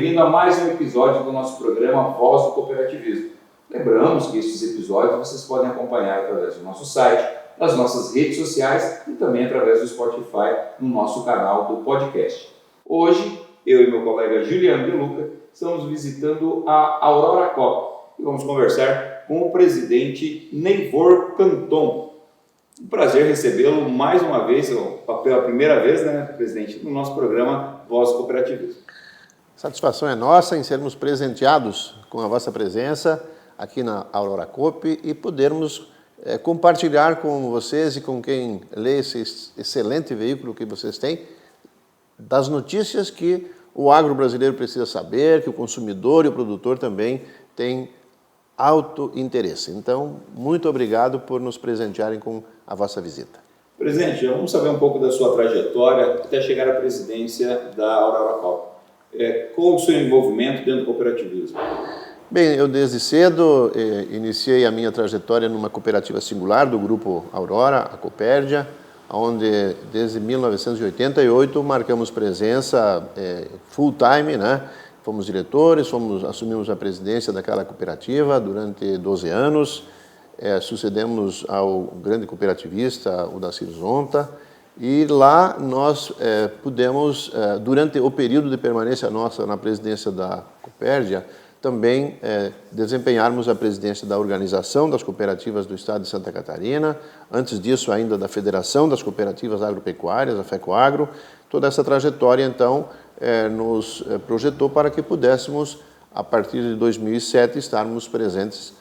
bem-vindo a mais um episódio do nosso programa Voz do Cooperativismo. Lembramos que estes episódios vocês podem acompanhar através do nosso site, das nossas redes sociais e também através do Spotify no nosso canal do podcast. Hoje, eu e meu colega Juliano De Luca estamos visitando a Aurora Cop e vamos conversar com o presidente Neivor Canton. Um prazer recebê-lo mais uma vez, pela primeira vez, né, presidente, no nosso programa Voz do Cooperativismo. Satisfação é nossa em sermos presenteados com a vossa presença aqui na Aurora Cop e podermos compartilhar com vocês e com quem lê esse excelente veículo que vocês têm, das notícias que o agro brasileiro precisa saber, que o consumidor e o produtor também têm alto interesse. Então, muito obrigado por nos presentearem com a vossa visita. Presidente, vamos saber um pouco da sua trajetória até chegar à presidência da Aurora Cop. Qual o seu envolvimento dentro do cooperativismo? Bem, eu desde cedo iniciei a minha trajetória numa cooperativa singular do Grupo Aurora, a Copérdia, onde desde 1988 marcamos presença full-time, né? Fomos diretores, assumimos a presidência daquela cooperativa durante 12 anos, sucedemos ao grande cooperativista, o Dacir Zonta, e lá nós pudemos, durante o período de permanência nossa na presidência da Copérdia, também desempenharmos a presidência da Organização das Cooperativas do Estado de Santa Catarina, antes disso ainda da Federação das Cooperativas Agropecuárias, a FECOAGRO. Toda essa trajetória, então, nos projetou para que pudéssemos, a partir de 2007, estarmos presentes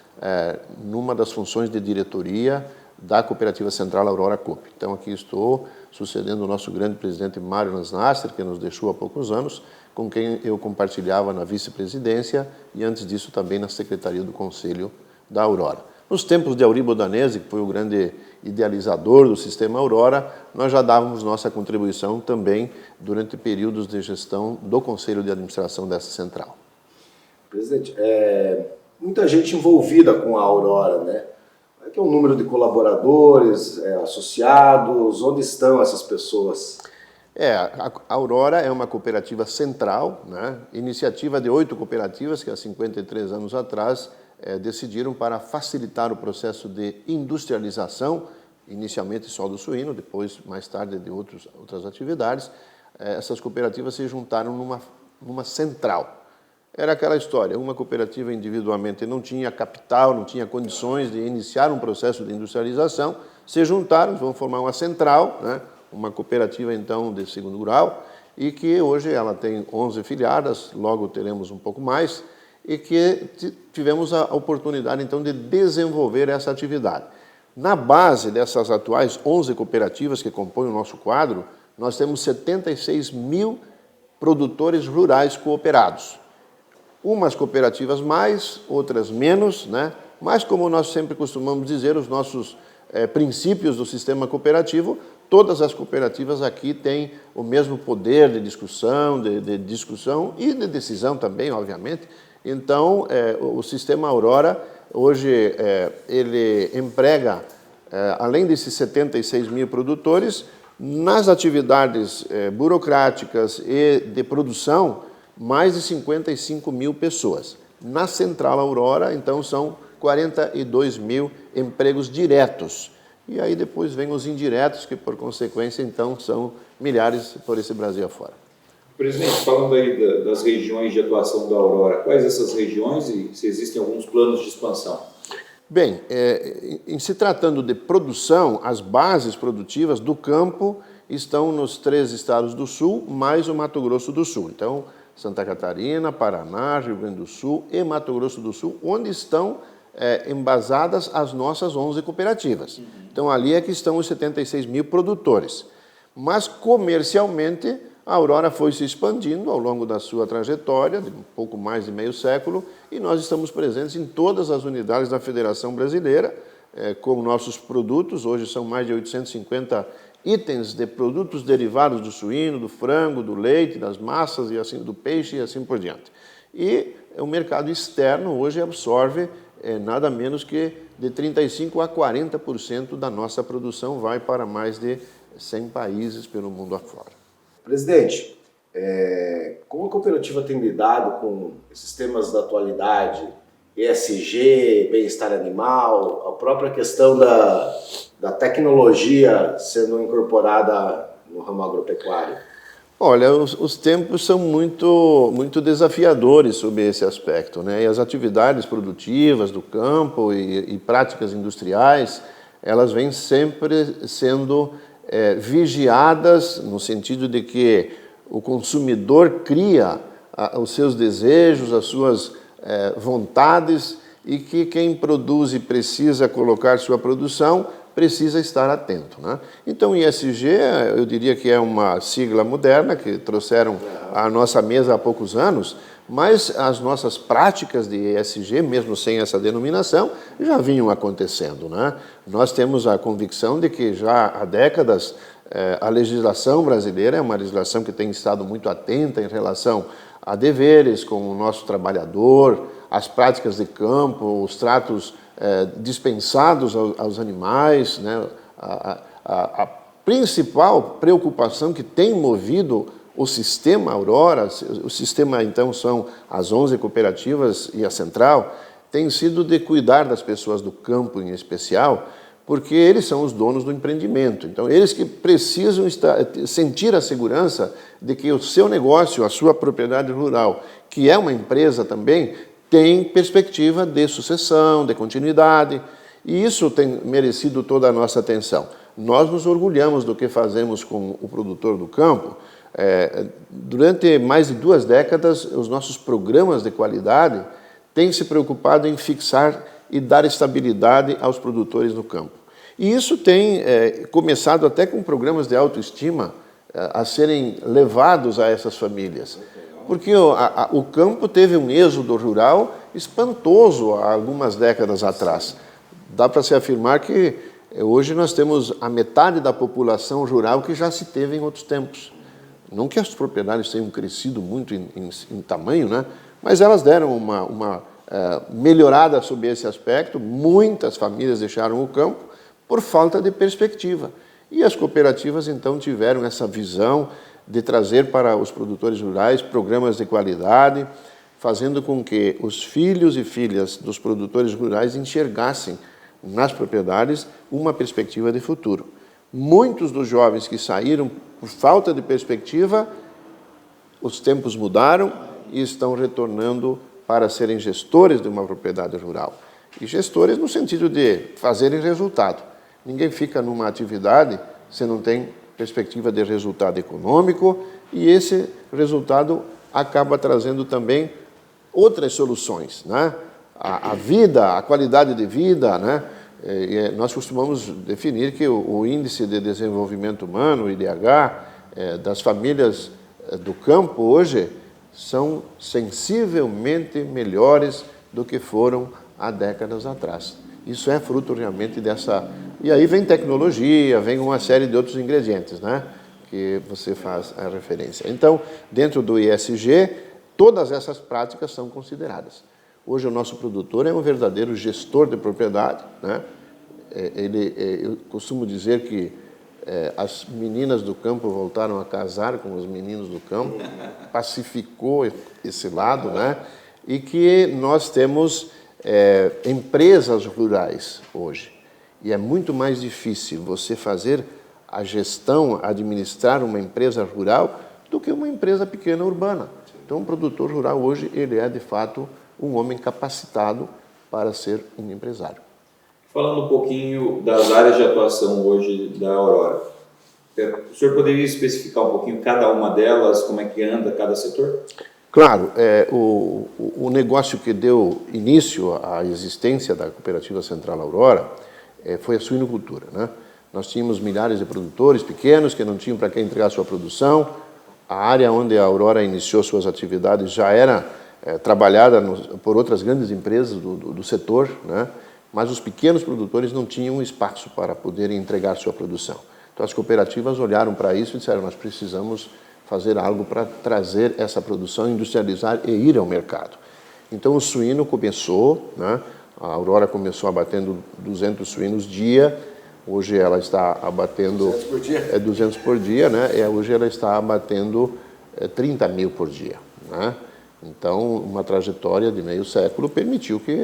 numa das funções de diretoria da Cooperativa Central Aurora Cop. Então, aqui estou sucedendo o nosso grande presidente Mário Nasser, que nos deixou há poucos anos, com quem eu compartilhava na vice-presidência e antes disso também na secretaria do Conselho da Aurora. Nos tempos de Auribo Danese, que foi o grande idealizador do sistema Aurora, nós já dávamos nossa contribuição também durante períodos de gestão do Conselho de Administração dessa central. Presidente, muita gente envolvida com a Aurora, né? Qual é o número de colaboradores, associados, onde estão essas pessoas? A Aurora é uma cooperativa central, né? Iniciativa de 8 cooperativas que há 53 anos atrás decidiram para facilitar o processo de industrialização, inicialmente só do suíno, depois, mais tarde, de outras atividades. Essas cooperativas se juntaram numa central. Era aquela história, uma cooperativa individualmente não tinha capital, não tinha condições de iniciar um processo de industrialização, se juntaram, vão formar uma central, né? Uma cooperativa, então, de segundo grau, e que hoje ela tem 11 filiadas, logo teremos um pouco mais, e que tivemos a oportunidade, então, de desenvolver essa atividade. Na base dessas atuais 11 cooperativas que compõem o nosso quadro, nós temos 76 mil produtores rurais cooperados. Umas cooperativas mais, outras menos, né? Mas, como nós sempre costumamos dizer, os nossos princípios do sistema cooperativo, todas as cooperativas aqui têm o mesmo poder de discussão, de discussão e de decisão também, obviamente. Então, o sistema Aurora, hoje, ele emprega, além desses 76 mil produtores, nas atividades burocráticas e de produção, mais de 55 mil pessoas. Na Central Aurora, então, são 42 mil empregos diretos. E aí depois vem os indiretos, que por consequência, então, são milhares por esse Brasil afora. Presidente, falando aí das regiões de atuação da Aurora, quais essas regiões e se existem alguns planos de expansão? Bem, em se tratando de produção, as bases produtivas do campo estão nos 3 estados do Sul, mais o Mato Grosso do Sul. Então, Santa Catarina, Paraná, Rio Grande do Sul e Mato Grosso do Sul, onde estão embasadas as nossas 11 cooperativas. Então, ali é que estão os 76 mil produtores. Mas, comercialmente, a Aurora foi se expandindo ao longo da sua trajetória, de um pouco mais de meio século, e nós estamos presentes em todas as unidades da Federação Brasileira, com nossos produtos. Hoje são mais de 850 itens de produtos derivados do suíno, do frango, do leite, das massas, e assim, do peixe e assim por diante. E o mercado externo hoje absorve nada menos que de 35% a 40% da nossa produção vai para mais de 100 países pelo mundo afora. Presidente, Como a cooperativa tem lidado com esses temas da atualidade, ESG, bem-estar animal, a própria questão da tecnologia sendo incorporada no ramo agropecuário? Olha, os tempos são muito desafiadores sobre esse aspecto, né? E as atividades produtivas do campo e práticas industriais, elas vêm sempre sendo vigiadas no sentido de que o consumidor cria os seus desejos, as suas vontades, e que quem produz e precisa colocar sua produção precisa estar atento, né? Então, ESG, eu diria que é uma sigla moderna que trouxeram à nossa mesa há poucos anos, mas as nossas práticas de ESG, mesmo sem essa denominação, já vinham acontecendo, né? Nós temos a convicção de que já há décadas a legislação brasileira é uma legislação que tem estado muito atenta em relação a deveres com o nosso trabalhador, as práticas de campo, os tratos dispensados aos animais, né? A principal preocupação que tem movido o sistema Aurora, o sistema então são as 11 cooperativas e a central, tem sido de cuidar das pessoas do campo em especial, porque eles são os donos do empreendimento. Então, eles que precisam sentir a segurança de que o seu negócio, a sua propriedade rural, que é uma empresa também, tem perspectiva de sucessão, de continuidade, e isso tem merecido toda a nossa atenção. Nós nos orgulhamos do que fazemos com o produtor do campo. Durante mais de 2 décadas, os nossos programas de qualidade têm se preocupado em fixar e dar estabilidade aos produtores no campo. E isso tem começado até com programas de autoestima a serem levados a essas famílias. Porque o campo teve um êxodo rural espantoso há algumas décadas atrás. Dá para se afirmar que hoje nós temos a metade da população rural que já se teve em outros tempos. Não que as propriedades tenham crescido muito em tamanho, né? Mas elas deram uma melhorada sob esse aspecto. Muitas famílias deixaram o campo por falta de perspectiva. E as cooperativas, então, tiveram essa visão de trazer para os produtores rurais programas de qualidade, fazendo com que os filhos e filhas dos produtores rurais enxergassem nas propriedades uma perspectiva de futuro. Muitos dos jovens que saíram por falta de perspectiva, os tempos mudaram e estão retornando para serem gestores de uma propriedade rural. E gestores no sentido de fazerem resultado. Ninguém fica numa atividade se não tem perspectiva de resultado econômico, e esse resultado acaba trazendo também outras soluções, né? A vida, a qualidade de vida, né? Nós costumamos definir que o Índice de Desenvolvimento Humano, o IDH, das famílias do campo hoje são sensivelmente melhores do que foram há décadas atrás. Isso é fruto realmente dessa... E aí vem tecnologia, vem uma série de outros ingredientes, né? Que você faz a referência. Então, dentro do ESG, todas essas práticas são consideradas. Hoje o nosso produtor é um verdadeiro gestor de propriedade, né? Eu costumo dizer que as meninas do campo voltaram a casar com os meninos do campo, pacificou esse lado, né? E que nós temos empresas rurais hoje. E é muito mais difícil você fazer a gestão, administrar uma empresa rural do que uma empresa pequena urbana. Então, o produtor rural hoje, ele é de fato um homem capacitado para ser um empresário. Falando um pouquinho das áreas de atuação hoje da Aurora, o senhor poderia especificar um pouquinho cada uma delas, como é que anda cada setor? Claro, o negócio que deu início à existência da Cooperativa Central Aurora foi a suinocultura, né? Nós tínhamos milhares de produtores pequenos que não tinham para quem entregar sua produção. A área onde a Aurora iniciou suas atividades já era trabalhada por outras grandes empresas do setor, né? Mas os pequenos produtores não tinham espaço para poderem entregar sua produção. Então as cooperativas olharam para isso e disseram: nós precisamos fazer algo para trazer essa produção, industrializar e ir ao mercado. Então o suíno começou, né? A Aurora começou abatendo 200 suínos dia. Hoje ela está abatendo 200 por dia, 200 por dia, né? Hoje ela está abatendo 30 mil por dia, né? Então, uma trajetória de meio século permitiu que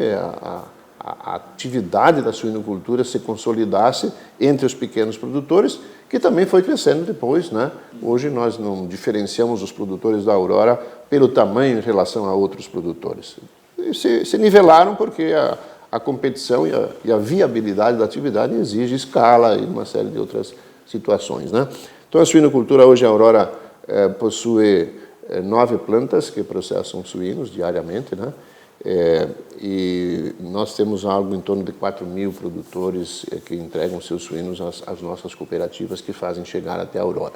a atividade da suinocultura se consolidasse entre os pequenos produtores, que também foi crescendo depois, né? Hoje nós não diferenciamos os produtores da Aurora pelo tamanho em relação a outros produtores. Se nivelaram porque a competição e a viabilidade da atividade exige escala e uma série de outras situações, né? Então, a suinocultura hoje, a Aurora possui 9 plantas que processam suínos diariamente, né? E nós temos algo em torno de 4 mil produtores que entregam seus suínos às nossas cooperativas que fazem chegar até a Aurora.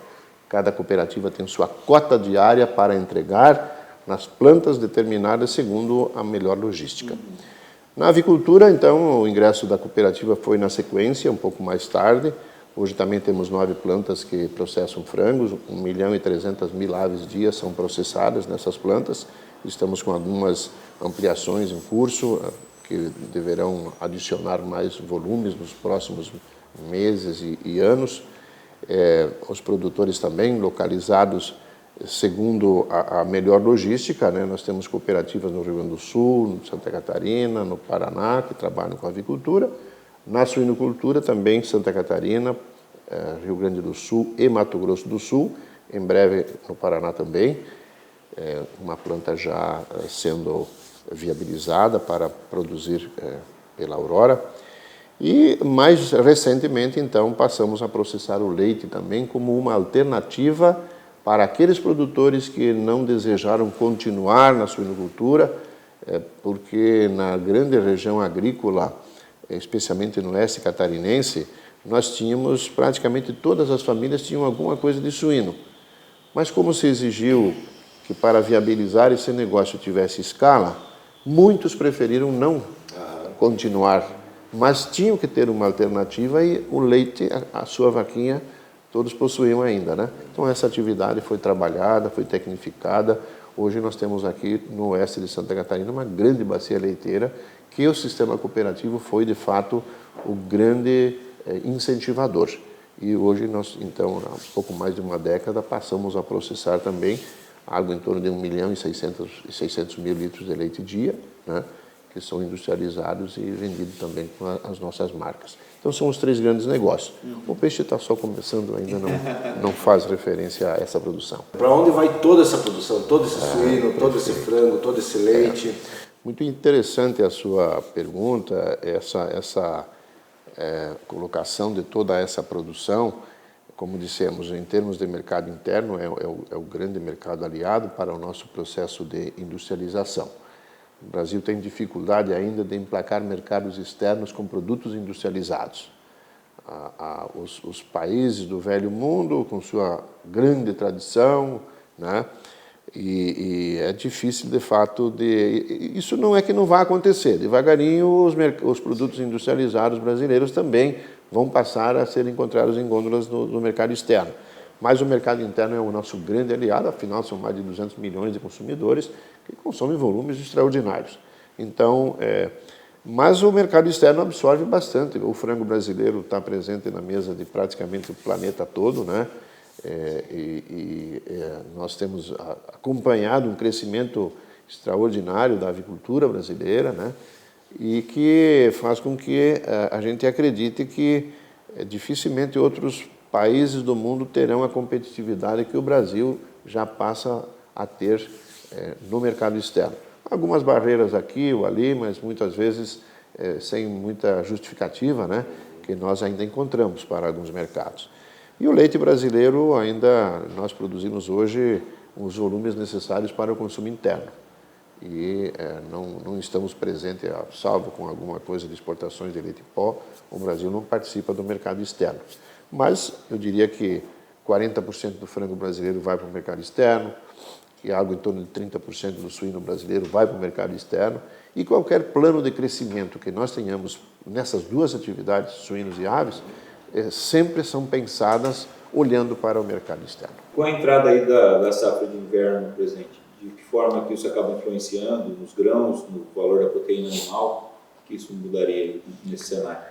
Cada cooperativa tem sua cota diária para entregar nas plantas determinadas segundo a melhor logística. Na avicultura, então, o ingresso da cooperativa foi na sequência, um pouco mais tarde. Hoje também temos 9 plantas que processam frangos, 1.300.000 aves dia são processadas nessas plantas. Estamos com algumas ampliações em curso, que deverão adicionar mais volumes nos próximos meses e anos. Os produtores também localizados segundo a melhor logística, né? Nós temos cooperativas no Rio Grande do Sul, no Santa Catarina, no Paraná, que trabalham com avicultura. Na suinocultura também Santa Catarina, Rio Grande do Sul e Mato Grosso do Sul, em breve no Paraná também, uma planta já sendo viabilizada para produzir pela Aurora. E mais recentemente, então, passamos a processar o leite também como uma alternativa para aqueles produtores que não desejaram continuar na suinocultura, porque na grande região agrícola, especialmente no oeste catarinense, nós tínhamos, praticamente todas as famílias tinham alguma coisa de suíno. Mas como se exigiu que para viabilizar esse negócio tivesse escala, muitos preferiram não continuar, mas tinham que ter uma alternativa e o leite, a sua vaquinha, todos possuíam ainda, né? Então essa atividade foi trabalhada, foi tecnificada. Hoje nós temos aqui no oeste de Santa Catarina uma grande bacia leiteira que o sistema cooperativo foi, de fato, o grande incentivador. E hoje nós, então, há pouco mais de uma década, passamos a processar também algo em torno de 1.600.000 litros de leite dia, né, que são industrializados e vendidos também com as nossas marcas. Então, são os 3 grandes negócios. O peixe está só começando, ainda não faz referência a essa produção. Para onde vai toda essa produção? Todo esse suíno, todo esse frango, todo esse leite? Muito interessante a sua pergunta, essa colocação de toda essa produção. Como dissemos, em termos de mercado interno, é o grande mercado aliado para o nosso processo de industrialização. O Brasil tem dificuldade ainda de emplacar mercados externos com produtos industrializados. Os países do velho mundo, com sua grande tradição, né? E é difícil, de fato, isso não é que não vai acontecer. Devagarinho, os produtos industrializados brasileiros também vão passar a ser encontrados em gôndolas no mercado externo. Mas o mercado interno é o nosso grande aliado, afinal são mais de 200 milhões de consumidores que consomem volumes extraordinários. Então, mas o mercado externo absorve bastante. O frango brasileiro está presente na mesa de praticamente o planeta todo, né? Nós temos acompanhado um crescimento extraordinário da avicultura brasileira, né? E que faz com que a gente acredite que dificilmente outros países do mundo terão a competitividade que o Brasil já passa a ter no mercado externo. Algumas barreiras aqui ou ali, mas muitas vezes sem muita justificativa, né, que nós ainda encontramos para alguns mercados. E o leite brasileiro ainda, nós produzimos hoje os volumes necessários para o consumo interno. E não estamos presentes, salvo com alguma coisa de exportações de leite em pó, o Brasil não participa do mercado externo. Mas eu diria que 40% do frango brasileiro vai para o mercado externo, que algo em torno de 30% do suíno brasileiro vai para o mercado externo, e qualquer plano de crescimento que nós tenhamos nessas duas atividades, suínos e aves, sempre são pensadas olhando para o mercado externo. Com a entrada aí da safra de inverno presente, de que forma que isso acaba influenciando nos grãos, no valor da proteína animal, que isso mudaria nesse cenário?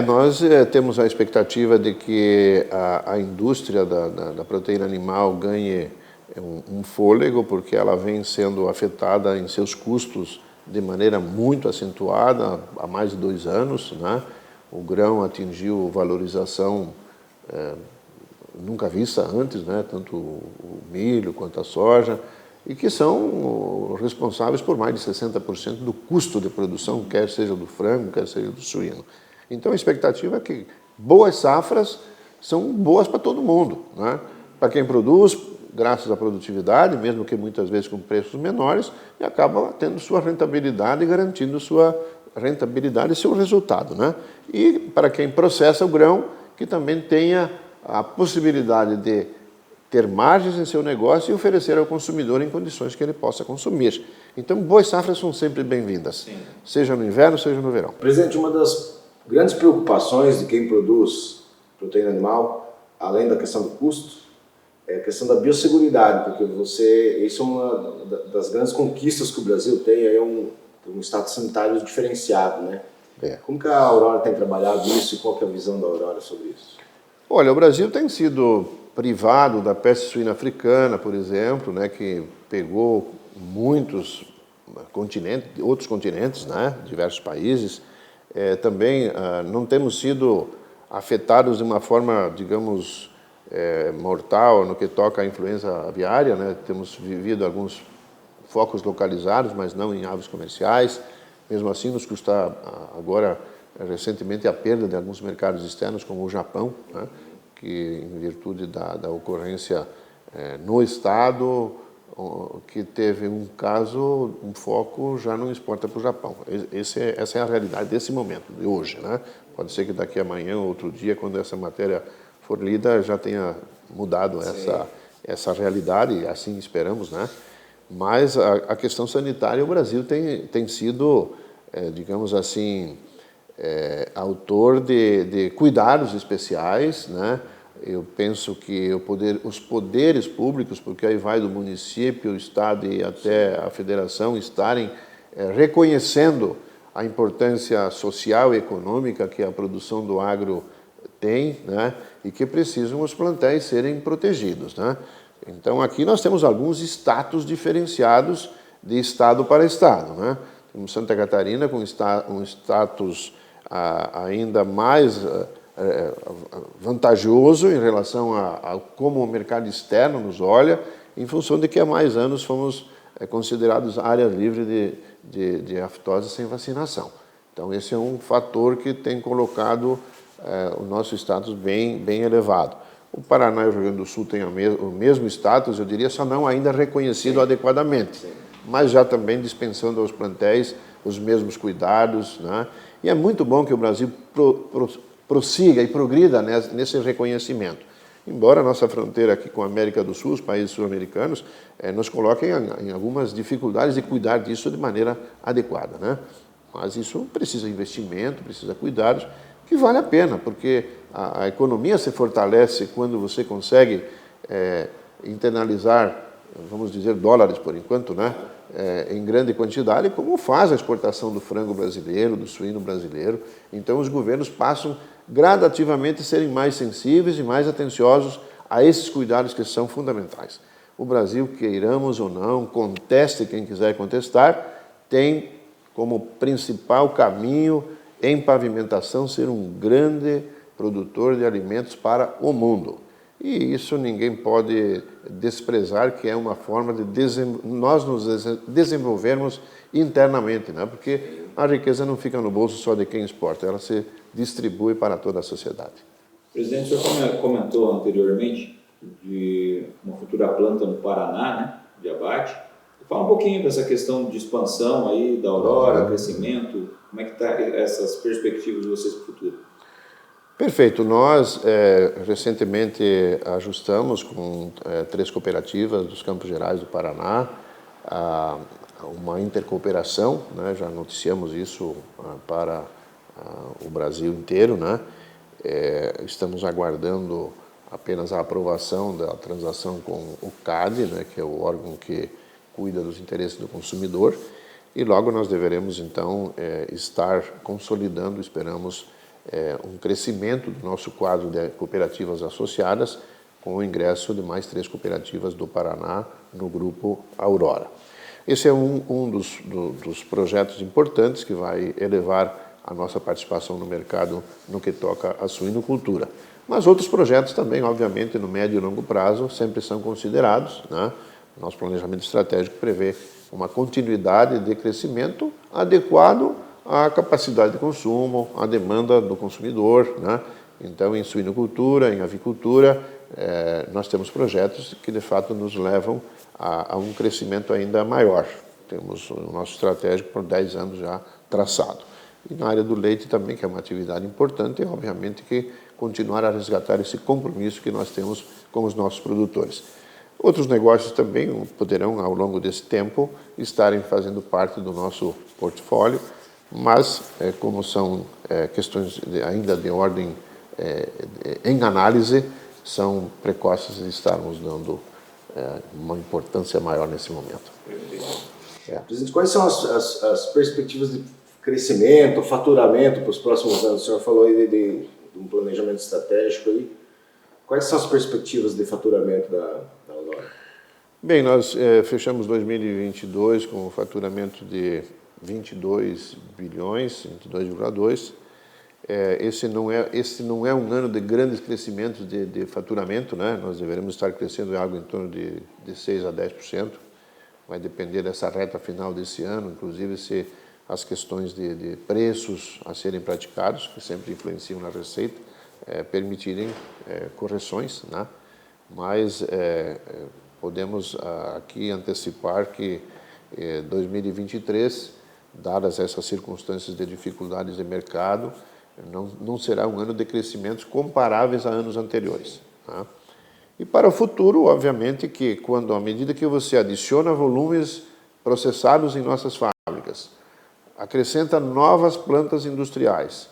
Nós temos a expectativa de que a indústria da proteína animal ganhe um fôlego, porque ela vem sendo afetada em seus custos de maneira muito acentuada há mais de 2 anos, né? O grão atingiu valorização nunca vista antes, né? Tanto o milho quanto a soja, e que são responsáveis por mais de 60% do custo de produção, quer seja do frango, quer seja do suíno. Então a expectativa é que boas safras são boas para todo mundo, né? Para quem produz, graças à produtividade, mesmo que muitas vezes com preços menores, e acaba tendo sua rentabilidade e garantindo sua rentabilidade e seu resultado, né? E para quem processa o grão, que também tenha a possibilidade de ter margens em seu negócio e oferecer ao consumidor em condições que ele possa consumir. Então, boas safras são sempre bem-vindas, seja no inverno, seja no verão. Presidente, uma das grandes preocupações de quem produz proteína animal, além da questão do custo, é a questão da biosseguridade, porque isso é uma das grandes conquistas que o Brasil tem, é um status sanitário diferenciado, né? Como que a Aurora tem trabalhado isso e qual que é a visão da Aurora sobre isso? Olha, o Brasil tem sido privado da peste suína africana, por exemplo, né, que pegou muitos continentes, outros continentes, né, diversos países. Também não temos sido afetados de uma forma, digamos, mortal no que toca à influenza aviária, né? Temos vivido alguns focos localizados, mas não em aves comerciais. Mesmo assim, nos custa agora, recentemente, a perda de alguns mercados externos, como o Japão, né? Que, em virtude da ocorrência no estado, que teve um caso, um foco, já não exporta para o Japão. Essa é a realidade desse momento, de hoje, né? Pode ser que daqui a amanhã ou outro dia, quando essa matéria for lida, já tenha mudado essa realidade, e assim esperamos, né? Mas a questão sanitária, o Brasil tem sido, digamos assim, autor de cuidados especiais, né? Eu penso que os poderes públicos, porque aí vai do município, o estado e até a federação, estarem reconhecendo a importância social e econômica que a produção do agro tem, né? E que precisam os plantéis serem protegidos, né? Então, aqui nós temos alguns status diferenciados de estado para estado, né? Temos Santa Catarina com um status ainda mais vantajoso em relação a como o mercado externo nos olha, em função de que há mais anos fomos considerados área livre de aftosa sem vacinação. Então, esse é um fator que tem colocado o nosso status bem elevado. O Paraná e o Rio Grande do Sul têm o mesmo status, eu diria, só não ainda reconhecido adequadamente, mas já também dispensando aos plantéis os mesmos cuidados, né? E é muito bom que o Brasil prossiga e progrida nesse reconhecimento. Embora a nossa fronteira aqui com a América do Sul, os países sul-americanos, nos coloquem em algumas dificuldades de cuidar disso de maneira adequada, né? Mas isso precisa investimento, precisa cuidados, que vale a pena, porque a economia se fortalece quando você consegue internalizar, vamos dizer, dólares por enquanto, né? Em grande quantidade, como faz a exportação do frango brasileiro, do suíno brasileiro. Então, os governos passam gradativamente a serem mais sensíveis e mais atenciosos a esses cuidados que são fundamentais. O Brasil, queiramos ou não, conteste quem quiser contestar, tem como principal caminho em pavimentação ser um grande produtor de alimentos para o mundo. E isso ninguém pode desprezar, que é uma forma de nós nos desenvolvermos internamente, né? Porque a riqueza não fica no bolso só de quem exporta, ela se distribui para toda a sociedade. Presidente, o senhor comentou anteriormente de uma futura planta no Paraná, né, de abate. Fala um pouquinho dessa questão de expansão aí da Aurora, crescimento, como é que está essas perspectivas de vocês para o futuro? Perfeito. Nós recentemente ajustamos com 3 cooperativas dos Campos Gerais do Paraná uma intercooperação, né? Já noticiamos isso para o Brasil inteiro, né? Estamos aguardando apenas a aprovação da transação com o CADE, né? Que é o órgão que cuida dos interesses do consumidor, e logo nós deveremos então estar consolidando, esperamos, um crescimento do nosso quadro de cooperativas associadas com o ingresso de mais 3 cooperativas do Paraná no Grupo Aurora. Esse é um dos projetos importantes que vai elevar a nossa participação no mercado no que toca à suinocultura. Mas outros projetos também, obviamente, no médio e longo prazo, sempre são considerados, né? Nosso planejamento estratégico prevê uma continuidade de crescimento adequado à capacidade de consumo, à demanda do consumidor, né? Então, em suinocultura, em avicultura, nós temos projetos que, de fato, nos levam a um crescimento ainda maior. Temos o nosso estratégico por 10 anos já traçado. E na área do leite também, que é uma atividade importante, e obviamente que continuar a resgatar esse compromisso que nós temos com os nossos produtores. Outros negócios também poderão, ao longo desse tempo, estarem fazendo parte do nosso portfólio, mas, como são questões ainda de ordem em análise, são precoces de estarmos dando uma importância maior nesse momento. Presidente, quais são as perspectivas de crescimento, faturamento para os próximos anos? O senhor falou aí de um planejamento estratégico aí. Quais são as perspectivas de faturamento da Aurora? Bem, nós fechamos 2022 com um faturamento de 22 bilhões, 22,2. Esse não é um ano de grandes crescimentos de faturamento, né? Nós deveremos estar crescendo em algo em torno de 6% a 10%. Vai depender dessa reta final desse ano, inclusive se as questões de preços a serem praticados, que sempre influenciam na receita, permitirem correções, né? Mas podemos aqui antecipar que 2023, dadas essas circunstâncias de dificuldades de mercado, não será um ano de crescimentos comparáveis a anos anteriores, tá? E para o futuro, obviamente, que à medida que você adiciona volumes processados em nossas fábricas, acrescenta novas plantas industriais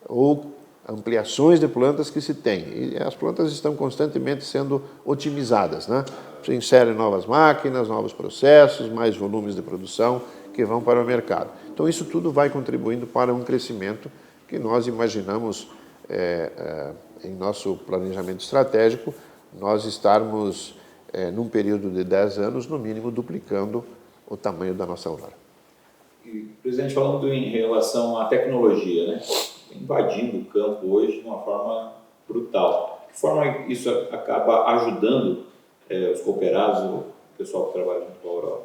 ou ampliações de plantas que se tem, e as plantas estão constantemente sendo otimizadas, né? Se inserem novas máquinas, novos processos, mais volumes de produção que vão para o mercado. Então, isso tudo vai contribuindo para um crescimento que nós imaginamos, em nosso planejamento estratégico, nós estarmos, num período de 10 anos, no mínimo, duplicando o tamanho da nossa Aurora. E, presidente, falando em relação à tecnologia, né? Invadindo o campo hoje de uma forma brutal. De que forma isso acaba ajudando os cooperados, o pessoal que trabalha junto com a Aurora?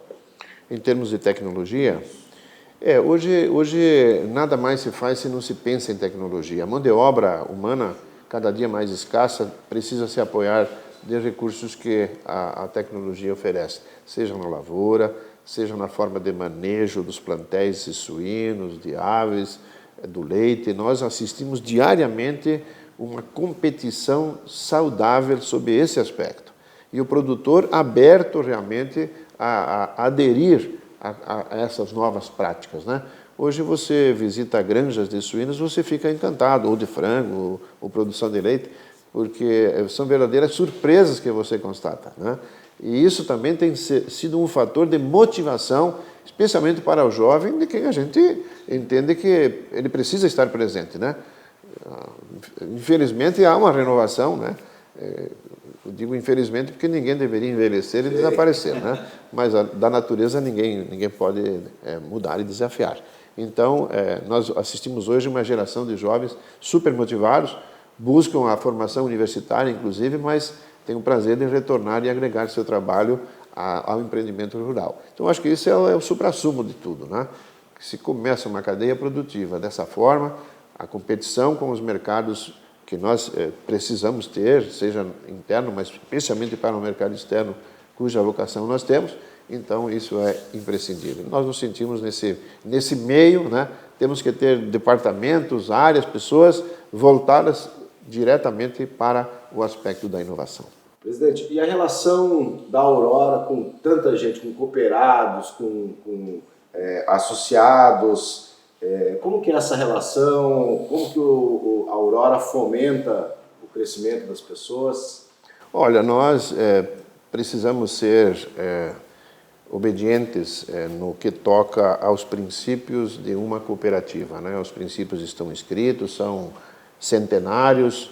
Em termos de tecnologia, hoje nada mais se faz se não se pensa em tecnologia. A mão de obra humana, cada dia mais escassa, precisa se apoiar de recursos que a tecnologia oferece, seja na lavoura, seja na forma de manejo dos plantéis de suínos, de aves, do leite. Nós assistimos diariamente uma competição saudável sobre esse aspecto. E o produtor aberto realmente a aderir a essas novas práticas, né? Hoje você visita granjas de suínos, você fica encantado, ou de frango, ou produção de leite, porque são verdadeiras surpresas que você constata, né? E isso também tem sido um fator de motivação, especialmente para o jovem, de quem a gente entende que ele precisa estar presente, né? Infelizmente há uma renovação, né? Eu digo infelizmente porque ninguém deveria envelhecer e desaparecer, né? Mas da natureza ninguém pode mudar e desafiar. Então, nós assistimos hoje uma geração de jovens super motivados, buscam a formação universitária, inclusive, mas têm o prazer de retornar e agregar seu trabalho ao empreendimento rural. Então, acho que isso é o suprassumo de tudo, né? Se começa uma cadeia produtiva dessa forma, a competição com os mercados que nós precisamos ter, seja interno, mas especialmente para o mercado externo, cuja vocação nós temos, então isso é imprescindível. Nós nos sentimos nesse meio, né? Temos que ter departamentos, áreas, pessoas voltadas diretamente para o aspecto da inovação. Presidente, e a relação da Aurora com tanta gente, com cooperados, com associados, como que é essa relação, como que a Aurora fomenta o crescimento das pessoas? Olha, nós precisamos ser obedientes no que toca aos princípios de uma cooperativa, né? Os princípios estão escritos, são centenários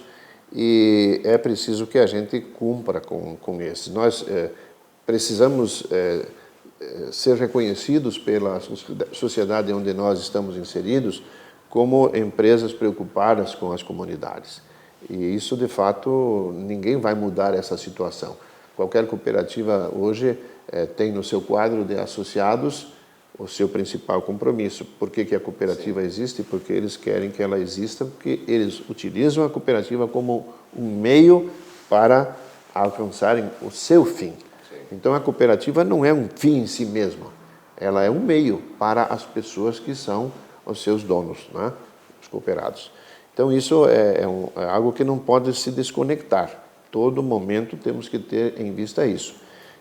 e é preciso que a gente cumpra com esses. Nós precisamos ser reconhecidos pela sociedade onde nós estamos inseridos como empresas preocupadas com as comunidades. E isso, de fato, ninguém vai mudar essa situação. Qualquer cooperativa hoje tem no seu quadro de associados o seu principal compromisso. Por que a cooperativa existe? Porque eles querem que ela exista, porque eles utilizam a cooperativa como um meio para alcançarem o seu fim. Então, a cooperativa não é um fim em si mesma, ela é um meio para as pessoas que são os seus donos, né? Os cooperados. Então, isso é algo que não pode se desconectar. Todo momento temos que ter em vista isso.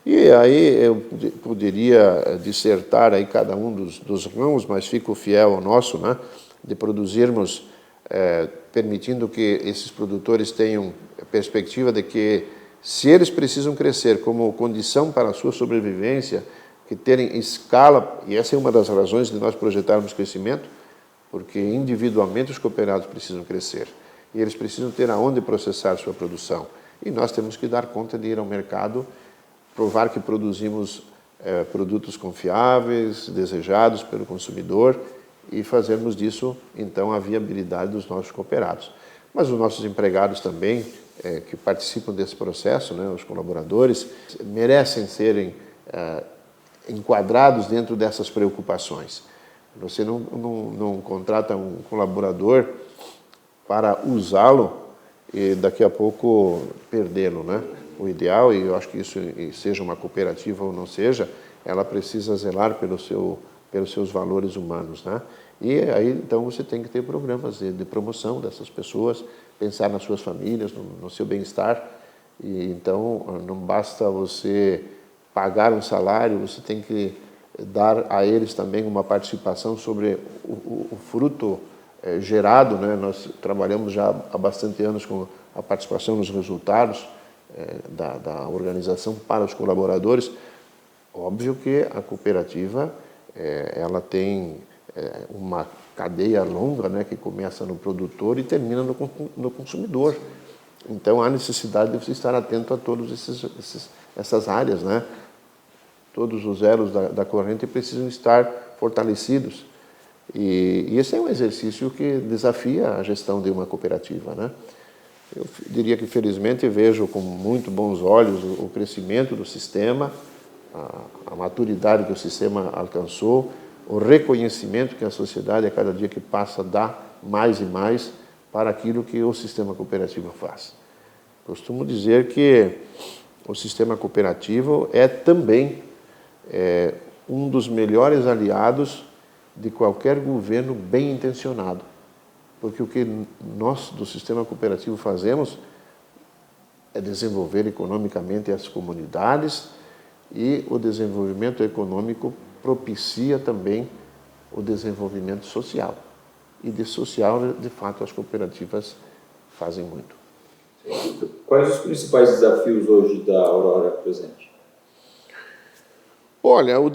E aí eu poderia dissertar aí cada um dos ramos, mas fico fiel ao nosso, né? De produzirmos, permitindo que esses produtores tenham a perspectiva de que, se eles precisam crescer como condição para a sua sobrevivência, que terem escala, e essa é uma das razões de nós projetarmos crescimento, porque individualmente os cooperados precisam crescer, e eles precisam ter aonde processar sua produção. E nós temos que dar conta de ir ao mercado, provar que produzimos produtos confiáveis, desejados pelo consumidor, e fazermos disso, então, a viabilidade dos nossos cooperados. Mas os nossos empregados também, que participam desse processo, né, os colaboradores, merecem serem enquadrados dentro dessas preocupações. Você não contrata um colaborador para usá-lo e daqui a pouco perdê-lo, né? O ideal, e eu acho que isso seja uma cooperativa ou não seja, ela precisa zelar pelos seus valores humanos, né? E aí, então, você tem que ter programas de promoção dessas pessoas, pensar nas suas famílias, no seu bem-estar. E então, não basta você pagar um salário, você tem que dar a eles também uma participação sobre o fruto gerado, né? Nós trabalhamos já há bastante anos com a participação nos resultados da organização para os colaboradores. Óbvio que a cooperativa ela tem uma cadeia longa, né, que começa no produtor e termina no consumidor. Então, há necessidade de você estar atento a todas essas áreas, né? Todos os elos da corrente precisam estar fortalecidos. E esse é um exercício que desafia a gestão de uma cooperativa, né? Eu diria que, felizmente, vejo com muito bons olhos o crescimento do sistema, a maturidade que o sistema alcançou, o reconhecimento que a sociedade, a cada dia que passa, dá mais e mais para aquilo que o sistema cooperativo faz. Costumo dizer que o sistema cooperativo é também um dos melhores aliados de qualquer governo bem intencionado, porque o que nós do sistema cooperativo fazemos é desenvolver economicamente as comunidades, e o desenvolvimento econômico propicia também o desenvolvimento social. E de social, de fato, as cooperativas fazem muito. Quais os principais desafios hoje da Aurora presente? Olha, o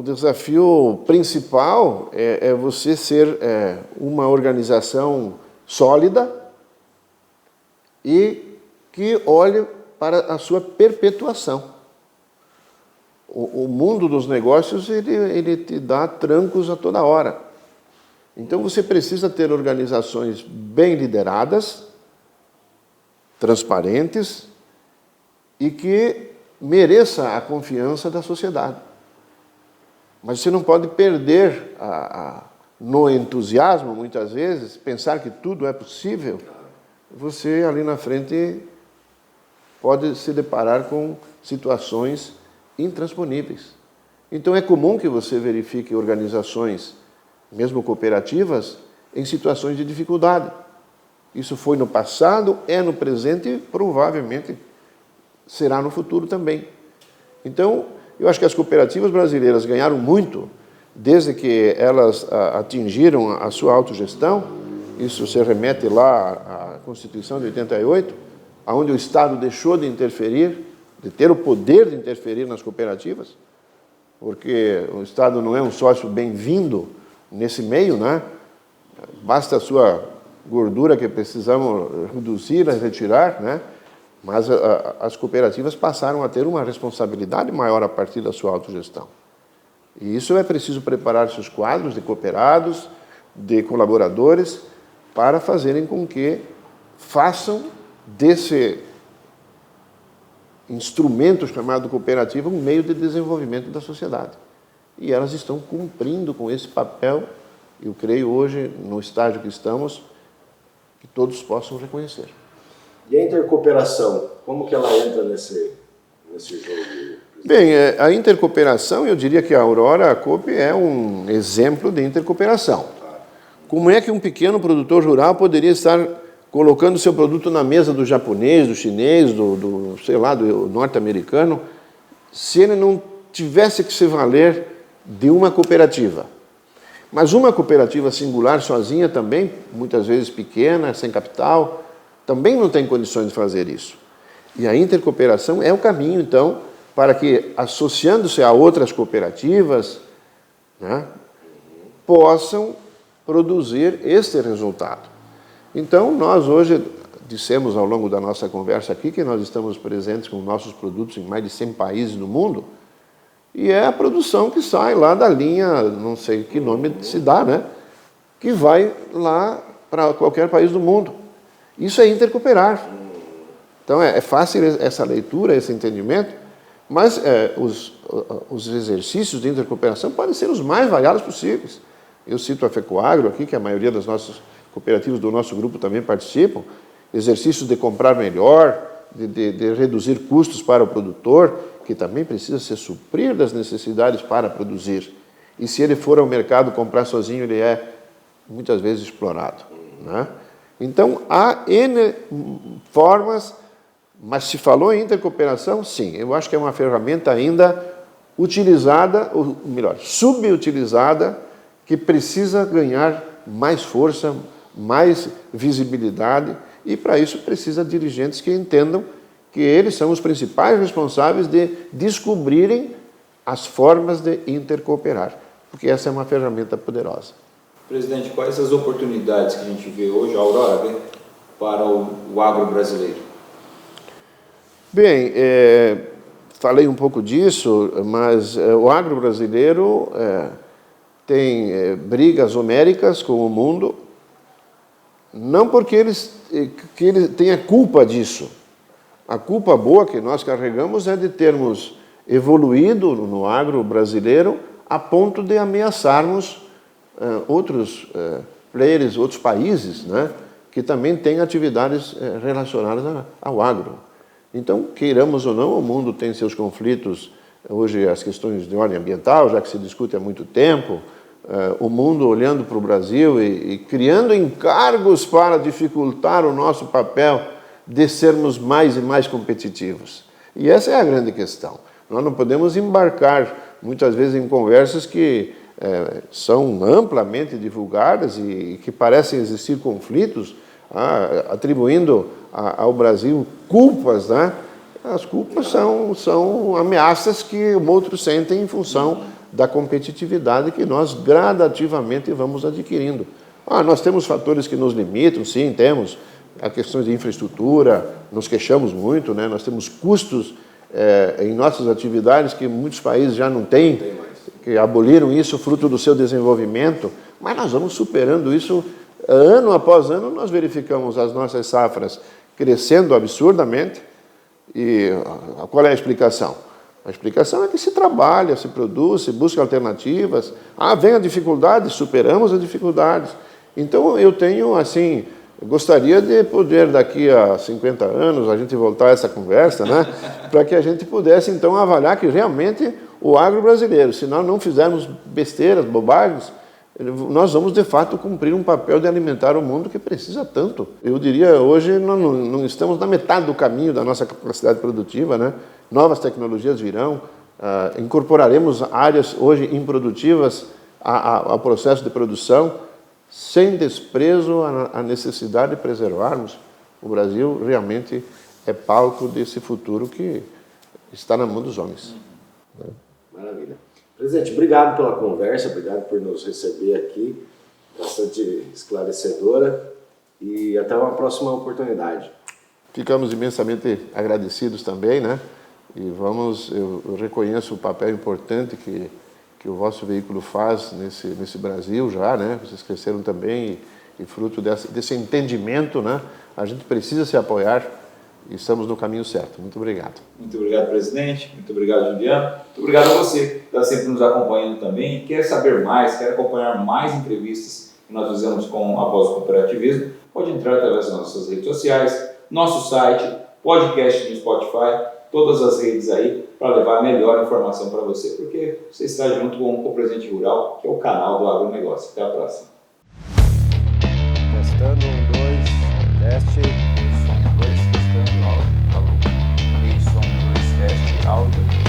desafio principal é você ser uma organização sólida e que olhe para a sua perpetuação. O mundo dos negócios, ele te dá trancos a toda hora. Então, você precisa ter organizações bem lideradas, transparentes e que mereça a confiança da sociedade. Mas você não pode perder no entusiasmo, muitas vezes, pensar que tudo é possível. Você, ali na frente, pode se deparar com situações intransponíveis. Então, é comum que você verifique organizações, mesmo cooperativas, em situações de dificuldade. Isso foi no passado, é no presente e provavelmente será no futuro também. Então, eu acho que as cooperativas brasileiras ganharam muito desde que elas atingiram a sua autogestão. Isso se remete lá à Constituição de 88, onde o Estado deixou de interferir, de ter o poder de interferir nas cooperativas, porque o Estado não é um sócio bem-vindo nesse meio, né? Basta a sua gordura que precisamos reduzir, retirar, né? Mas as cooperativas passaram a ter uma responsabilidade maior a partir da sua autogestão. E isso é preciso preparar seus quadros de cooperados, de colaboradores, para fazerem com que façam desse instrumento chamado cooperativa um meio de desenvolvimento da sociedade. E elas estão cumprindo com esse papel, eu creio hoje, no estágio que estamos, que todos possam reconhecer. E a intercooperação, como que ela entra nesse jogo? Bem, a intercooperação, eu diria que a Aurora Coop é um exemplo de intercooperação. Como é que um pequeno produtor rural poderia estar colocando seu produto na mesa do japonês, do chinês, sei lá, do norte-americano, se ele não tivesse que se valer de uma cooperativa? Mas uma cooperativa singular, sozinha também, muitas vezes pequena, sem capital, também não tem condições de fazer isso. E a intercooperação é o caminho, então, para que, associando-se a outras cooperativas, né, possam produzir este resultado. Então, nós hoje dissemos ao longo da nossa conversa aqui que nós estamos presentes com nossos produtos em mais de 100 países no mundo, e é a produção que sai lá da linha, não sei que nome se dá, né, que vai lá para qualquer país do mundo. Isso é intercooperar. Então, é fácil essa leitura, esse entendimento, mas os exercícios de intercooperação podem ser os mais variados possíveis. Eu cito a FECOAGRO aqui, que a maioria das nossas cooperativas do nosso grupo também participam, exercícios de comprar melhor, de reduzir custos para o produtor, que também precisa se suprir das necessidades para produzir. E se ele for ao mercado comprar sozinho, ele é muitas vezes explorado, né? Então, há N formas, mas se falou em intercooperação, sim, eu acho que é uma ferramenta ainda utilizada, ou melhor, subutilizada, que precisa ganhar mais força, mais visibilidade, e para isso precisa de dirigentes que entendam que eles são os principais responsáveis de descobrirem as formas de intercooperar, porque essa é uma ferramenta poderosa. Presidente, quais as oportunidades que a gente vê hoje, a Aurora vê, para o agro brasileiro? Bem, falei um pouco disso, mas o agro brasileiro tem brigas homéricas com o mundo, não porque ele tenha culpa disso. A culpa boa que nós carregamos é de termos evoluído no agro brasileiro a ponto de ameaçarmos outros players, outros países, né, que também têm atividades relacionadas ao agro. Então, queiramos ou não, o mundo tem seus conflitos, hoje as questões de ordem ambiental, já que se discute há muito tempo, o mundo olhando para o Brasil e criando encargos para dificultar o nosso papel de sermos mais e mais competitivos. E essa é a grande questão. Nós não podemos embarcar, muitas vezes, em conversas que são amplamente divulgadas e que parecem existir conflitos, atribuindo ao Brasil culpas, né? As culpas são ameaças que outros sentem em função da competitividade que nós gradativamente vamos adquirindo. Nós temos fatores que nos limitam, sim, temos a questão de infraestrutura, nos queixamos muito, né? Nós temos custos em nossas atividades que muitos países já não têm, que aboliram isso fruto do seu desenvolvimento, mas nós vamos superando isso ano após ano. Nós verificamos as nossas safras crescendo absurdamente. E qual é a explicação? A explicação é que se trabalha, se produz, se busca alternativas. Vem a dificuldade, superamos as dificuldades. Então eu tenho, assim, gostaria de poder daqui a 50 anos a gente voltar a essa conversa, né? Para que a gente pudesse então avaliar que realmente o agro brasileiro, se nós não fizermos besteiras, bobagens, nós vamos de fato cumprir um papel de alimentar o mundo que precisa tanto. Eu diria, hoje nós não estamos na metade do caminho da nossa capacidade produtiva, né? Novas tecnologias virão, incorporaremos áreas hoje improdutivas ao processo de produção, sem desprezo à necessidade de preservarmos. O Brasil realmente é palco desse futuro que está na mão dos homens. Maravilha. Presidente, obrigado pela conversa, obrigado por nos receber aqui, bastante esclarecedora. e até uma próxima oportunidade. Ficamos imensamente agradecidos também, né? E eu reconheço o papel importante que o vosso veículo faz nesse Brasil já, né? Vocês cresceram também e fruto desse entendimento, né? A gente precisa se apoiar e estamos no caminho certo. Muito obrigado. Muito obrigado, presidente. Muito obrigado, Juliano. Muito obrigado a você que está sempre nos acompanhando também. Quer saber mais, quer acompanhar mais entrevistas que nós fizemos com a Voz do Cooperativismo, pode entrar através das nossas redes sociais, nosso site, podcast no Spotify, todas as redes aí para levar a melhor informação para você, porque você está junto com o Presente Rural, que é o canal do agronegócio. Até a próxima. Testando, 1, 2, teste. Som 2, testando áudio. Falou. Som 2, teste áudio.